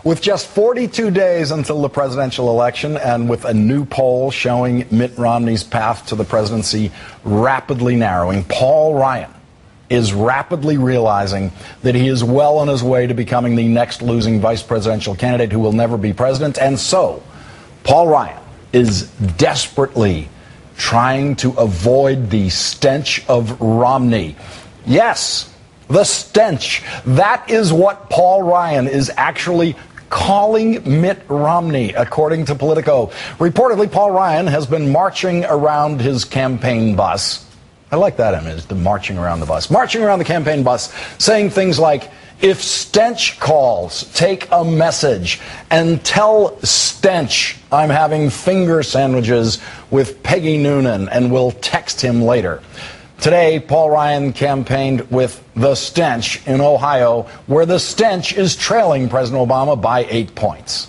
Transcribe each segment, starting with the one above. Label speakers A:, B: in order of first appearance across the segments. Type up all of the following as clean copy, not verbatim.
A: With just 42 days until the presidential election and with a new poll showing Mitt Romney's path to the presidency rapidly narrowing, Paul Ryan is rapidly realizing that he is well on his way to becoming the next losing vice presidential candidate who will never be president. And so, Paul Ryan is desperately trying to avoid the stench of Romney. Yes, the stench. That is what Paul Ryan is actually calling Mitt Romney, according to Politico. Reportedly, Paul Ryan has been marching around his campaign bus. I like that image, the marching around the bus. Marching around the campaign bus, saying things like, if Stench calls, take a message and tell Stench I'm having finger sandwiches with Peggy Noonan and will text him later. Today, Paul Ryan campaigned with the Stench in Ohio, where the Stench is trailing President Obama by 8 points.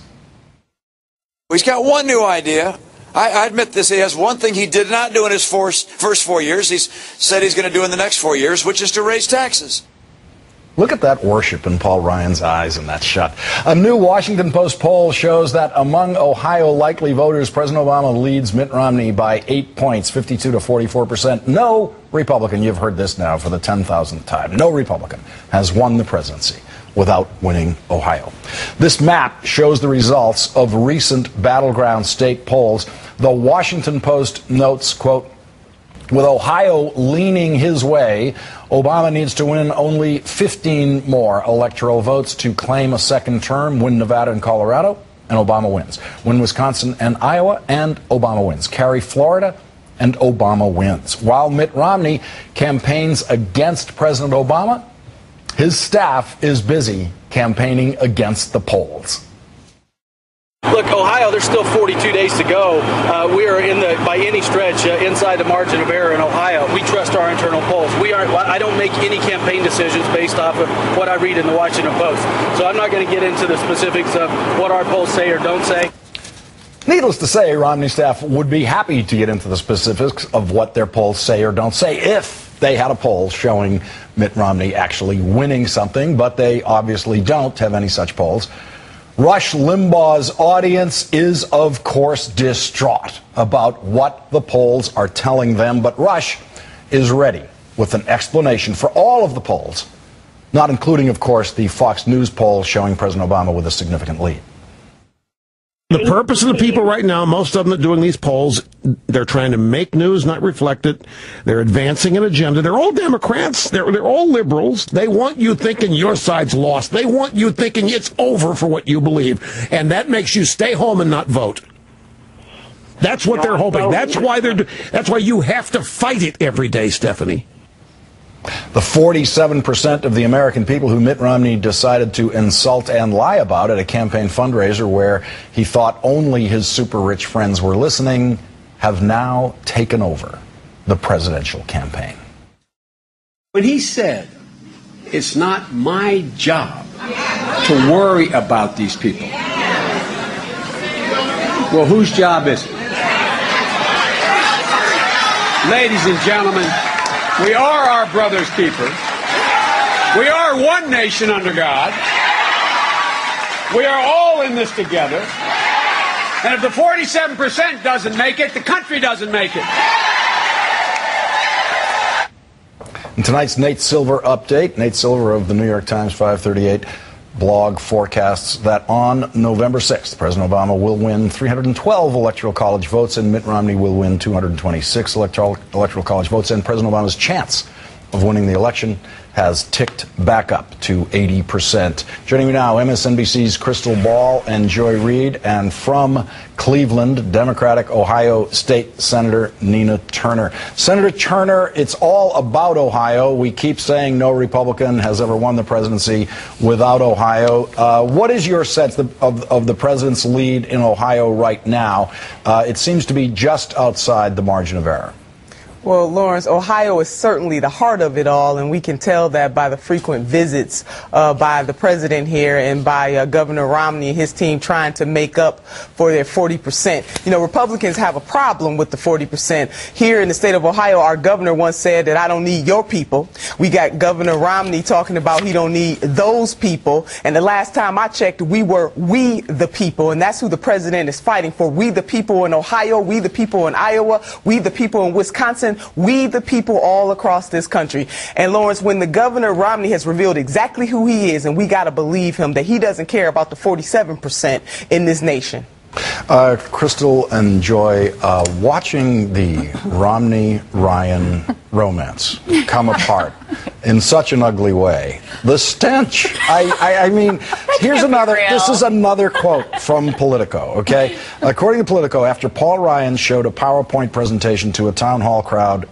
B: He's got one new idea. I admit this. He has one thing he did not do in his first 4 years. He's said he's going to do in the next 4 years, which is to raise taxes.
A: Look at that worship in Paul Ryan's eyes in that shot. A new Washington Post poll shows that among Ohio likely voters, President Obama leads Mitt Romney by 8 points, 52 to 44%. No Republican, you've heard this now for the 10,000th time, no Republican has won the presidency without winning Ohio. This map shows the results of recent battleground state polls. The Washington Post notes, quote, with Ohio leaning his way, Obama needs to win only 15 more electoral votes to claim a second term, win Nevada and Colorado, and Obama wins. Win Wisconsin and Iowa, and Obama wins. Carry Florida, and Obama wins. While Mitt Romney campaigns against President Obama, his staff is busy campaigning against the polls.
C: Look, Ohio, there's still 42 days to go. We are by any stretch, inside the margin of error in Ohio. We trust our internal polls. I don't make any campaign decisions based off of what I read in the Washington Post. So I'm not going to get into the specifics of what our polls say or don't say.
A: Needless to say, Romney's staff would be happy to get into the specifics of what their polls say or don't say if they had a poll showing Mitt Romney actually winning something, but they obviously don't have any such polls. Rush Limbaugh's audience is, of course, distraught about what the polls are telling them, but Rush is ready with an explanation for all of the polls, not including, of course, the Fox News poll showing President Obama with a significant lead.
D: The purpose of the people right now, most of them that are doing these polls, they're trying to make news, not reflect it. They're advancing an agenda. They're all Democrats. They're all liberals. They want you thinking your side's lost. They want you thinking it's over for what you believe. And that makes you stay home and not vote. That's what they're hoping. That's why you have to fight it every day, Stephanie.
A: The 47% of the American people who Mitt Romney decided to insult and lie about at a campaign fundraiser where he thought only his super-rich friends were listening have now taken over the presidential campaign.
E: When he said, it's not my job to worry about these people. Well, whose job is it? Ladies and gentlemen, we are our brother's keeper. We are one nation under God. We are all in this together. And if the 47% doesn't make it, the country doesn't make it.
A: In tonight's Nate Silver update, Nate Silver of the New York Times 538 blog forecasts that on November 6th, President Obama will win 312 electoral college votes and Mitt Romney will win 226 electoral college votes, and President Obama's chance of winning the election has ticked back up to 80%. Joining me now, MSNBC's Crystal Ball and Joy Reid, and from Cleveland, Democratic Ohio State Senator Nina Turner. Senator Turner, it's all about Ohio. We keep saying no Republican has ever won the presidency without Ohio. What is your sense of the president's lead in Ohio right now? It seems to be just outside the margin of error.
F: Well, Lawrence, Ohio is certainly the heart of it all, and we can tell that by the frequent visits by the president here and by Governor Romney and his team trying to make up for their 40%. You know, Republicans have a problem with the 40%. Here in the state of Ohio, our governor once said that I don't need your people. We got Governor Romney talking about he don't need those people. And the last time I checked, we the people, and that's who the president is fighting for. We the people in Ohio, we the people in Iowa, we the people in Wisconsin, we the people all across this country. And Lawrence, when the Governor Romney has revealed exactly who he is, and we got to believe him, that he doesn't care about the 47% in this nation.
A: Crystal and Joy, watching the Romney-Ryan romance come apart in such an ugly way. The stench. I mean, here's another, this is another quote from Politico, okay? According to Politico, after Paul Ryan showed a PowerPoint presentation to a town hall crowd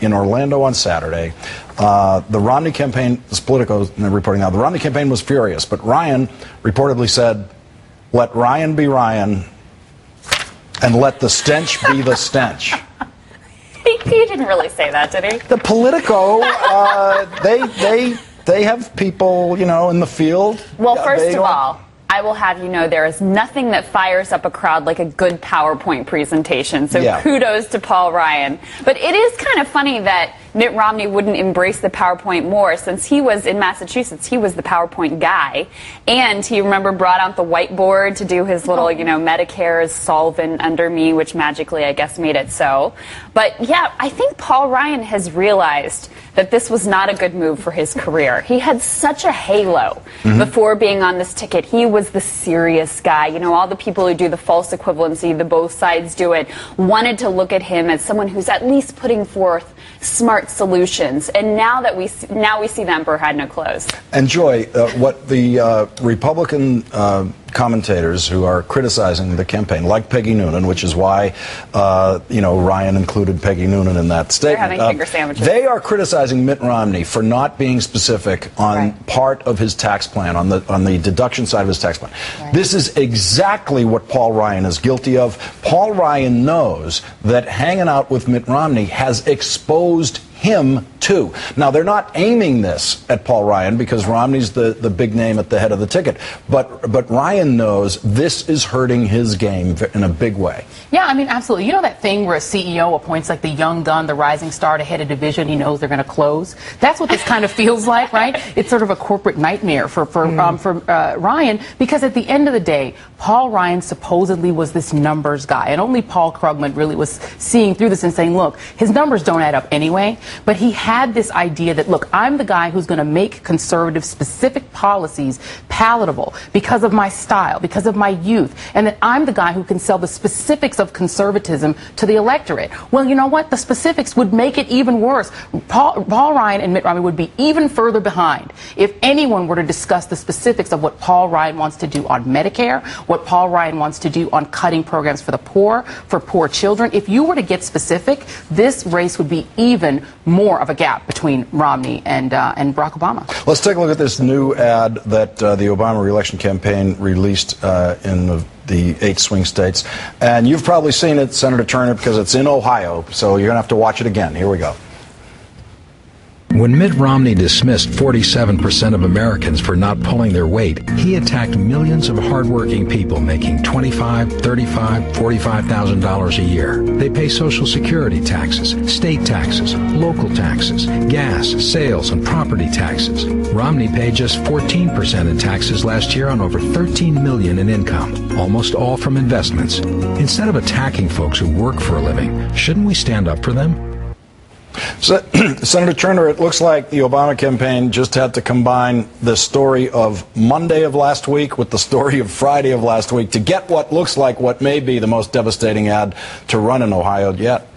A: in Orlando on Saturday, the Romney campaign, this Politico reporting now, the Romney campaign was furious, but Ryan reportedly said, "Let Ryan be Ryan, and let the stench be the stench."
G: He didn't really say that, did he?
A: The Politico, they have people, you know, in the field.
G: Well, first of all, I will have you know there is nothing that fires up a crowd like a good PowerPoint presentation. So kudos to Paul Ryan. But it is kind of funny that Mitt Romney wouldn't embrace the PowerPoint more, since he was in Massachusetts. He was the PowerPoint guy, and he, remember, brought out the whiteboard to do his little, you know, Medicare is solvent under me, which magically, I guess, made it so. But yeah, I think Paul Ryan has realized that this was not a good move for his career. He had such a halo before being on this ticket. He was the serious guy. You know, all the people who do the false equivalency, the both sides do it, wanted to look at him as someone who's at least putting forth smart solutions. And now that we see the emperor had no clothes. And
A: Joy, what the Republican commentators who are criticizing the campaign, like Peggy Noonan, which is why you know, Ryan included Peggy Noonan in that statement.
G: They're having finger sandwiches.
A: They are criticizing Mitt Romney for not being specific on part of his tax plan, on the deduction side of his tax plan. This is exactly what Paul Ryan is guilty of. Paul Ryan knows that hanging out with Mitt Romney has exposed him too. Now, they're not aiming this at Paul Ryan because Romney's the big name at the head of the ticket, but Ryan knows this is hurting his game in a big way.
H: Yeah, I mean, absolutely. You know that thing where a CEO appoints like the young gun, the rising star to head a division he knows they're going to close? That's what this kind of feels like, right? It's sort of a corporate nightmare for Ryan, because at the end of the day, Paul Ryan supposedly was this numbers guy, and only Paul Krugman really was seeing through this and saying, look, his numbers don't add up anyway, but he had this idea that, look, I'm the guy who's going to make conservative specific policies palatable because of my style, because of my youth, and that I'm the guy who can sell the specifics of conservatism to the electorate. Well, you know what? The specifics would make it even worse. Paul Ryan and Mitt Romney would be even further behind if anyone were to discuss the specifics of what Paul Ryan wants to do on Medicare, what Paul Ryan wants to do on cutting programs for the poor, for poor children. If you were to get specific, this race would be even more of a gap between Romney and Barack Obama.
A: Let's take a look at this new ad that the Obama re-election campaign released in the 8 swing states. And you've probably seen it, Senator Turner, because it's in Ohio, so you're going to have to watch it again. Here we go.
I: When Mitt Romney dismissed 47% of Americans for not pulling their weight, he attacked millions of hardworking people making $25,000, $35,000, $45,000 a year. They pay Social Security taxes, state taxes, local taxes, gas, sales, and property taxes. Romney paid just 14% in taxes last year on over $13 million in income, almost all from investments. Instead of attacking folks who work for a living, shouldn't we stand up for them?
A: So, Senator Turner, it looks like the Obama campaign just had to combine the story of Monday of last week with the story of Friday of last week to get what looks like what may be the most devastating ad to run in Ohio yet.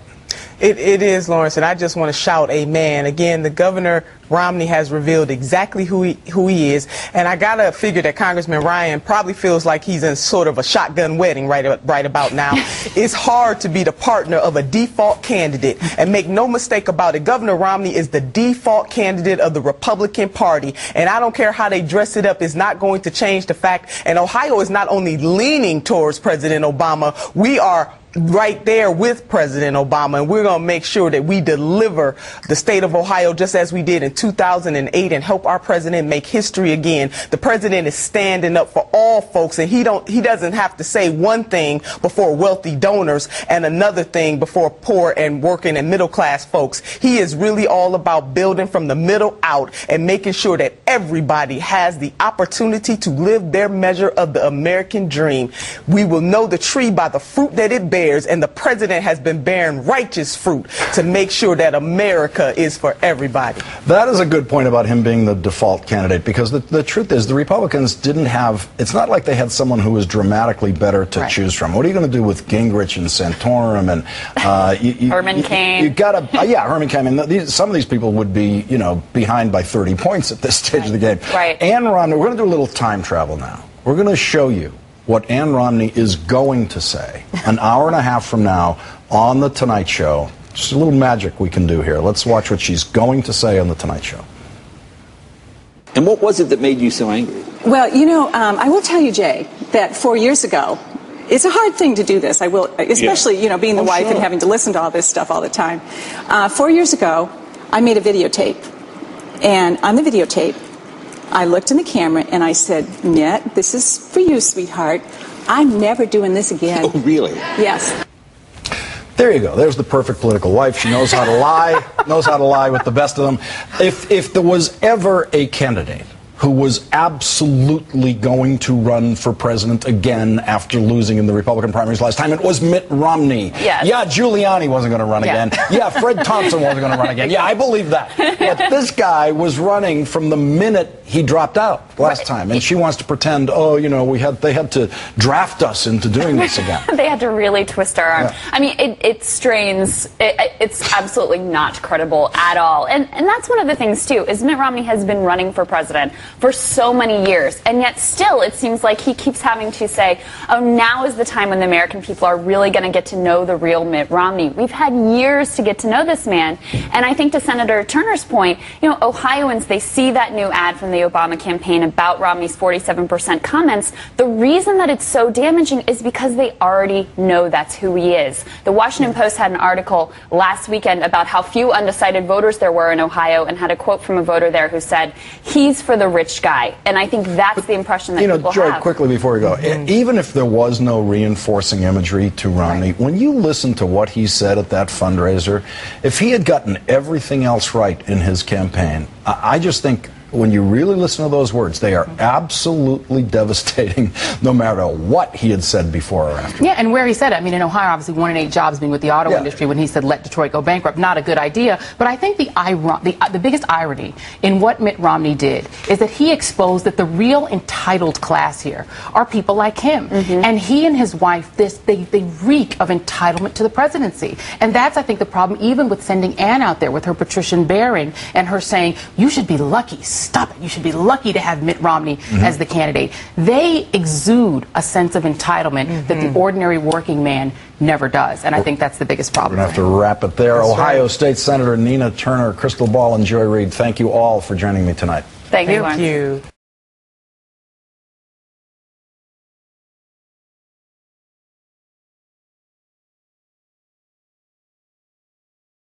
F: It is, Lawrence, and I just want to shout amen. Again, the Governor Romney has revealed exactly who he is, and I gotta figure that Congressman Ryan probably feels like he's in sort of a shotgun wedding right about now. It's hard to be the partner of a default candidate, and make no mistake about it, Governor Romney is the default candidate of the Republican Party, and I don't care how they dress it up, it's not going to change the fact, and Ohio is not only leaning towards President Obama, we are right there with President Obama, and we're going to make sure that we deliver the state of Ohio just as we did in 2008 and help our president make history again. The president is standing up for all folks, and he doesn't have to say one thing before wealthy donors and another thing before poor and working and middle class folks. He is really all about building from the middle out and making sure that everybody has the opportunity to live their measure of the American dream. We will know the tree by the fruit that it bears, and the president has been bearing righteous fruit to make sure that America is for everybody.
A: That is a good point about him being the default candidate, because the truth is the Republicans didn't have, it's not like they had someone who was dramatically better to choose from. What are you going to do with Gingrich and Santorum and
G: Herman Cain?
A: You got to, yeah, Herman Cain. I mean, some of these people would be, you know, behind by 30 points at this stage of the game.
G: Right.
A: Ann Romney, we're going to do a little time travel now. We're going to show you what Ann Romney is going to say an hour and a half from now on The Tonight Show. Just a little magic we can do here. Let's watch what she's going to say on The Tonight Show.
J: And what was it that made you so angry?
K: Well, you know, I will tell you, Jay, that 4 years ago, it's a hard thing to do this. I will, especially, you know, being the wife and having to listen to all this stuff all the time. 4 years ago, I made a videotape. And on the videotape, I looked in the camera and I said, "Mitt, this is for you, sweetheart. I'm never doing this again."
J: Oh, really?
K: Yes.
A: There you go. There's the perfect political wife. She knows how to lie, knows how to lie with the best of them. If there was ever a candidate who was absolutely going to run for president again after losing in the Republican primaries last time, it was Mitt Romney.
G: Yes.
A: Yeah, Giuliani wasn't going to run again. Yeah, Fred Thompson wasn't going to run again. Yeah, I believe that. But this guy was running from the minute he dropped out last time, and she wants to pretend, oh, you know, they had to draft us into doing this again.
G: They had to really twist our arm. Yeah. I mean, it strains. It's absolutely not credible at all. And that's one of the things, too, is Mitt Romney has been running for president for so many years, and yet still it seems like he keeps having to say, oh, now is the time when the American people are really going to get to know the real Mitt Romney. We've had years to get to know this man, and I think to Senator Turner's point, you know, Ohioans, they see that new ad from the Obama campaign about Romney's 47% comments. The reason that it's so damaging is because they already know that's who he is. The Washington Post had an article last weekend about how few undecided voters there were in Ohio, and had a quote from a voter there who said, he's for the rich guy. And I think that's the impression that people
A: Joy,
G: have.
A: quickly before we go, even if there was no reinforcing imagery to Romney, when you listen to what he said at that fundraiser, if he had gotten everything else right in his campaign, I just think when you really listen to those words, they are absolutely devastating, no matter what he had said before or after.
H: Yeah, and where he said it, I mean, in Ohio, obviously 1 in 8 jobs being with the auto industry, when he said let Detroit go bankrupt, not a good idea. But I think the biggest irony in what Mitt Romney did is that he exposed that the real entitled class here are people like him. And he and his wife, they reek of entitlement to the presidency. And that's, I think, the problem, even with sending Ann out there with her patrician bearing and her saying, you should be lucky. Stop it. You should be lucky to have Mitt Romney as the candidate. They exude a sense of entitlement that the ordinary working man never does. And I think that's the biggest problem.
A: We're going to have to wrap it there. That's Ohio State Senator Nina Turner, Crystal Ball, and Joy Reid, thank you all for joining me tonight.
G: Thank you.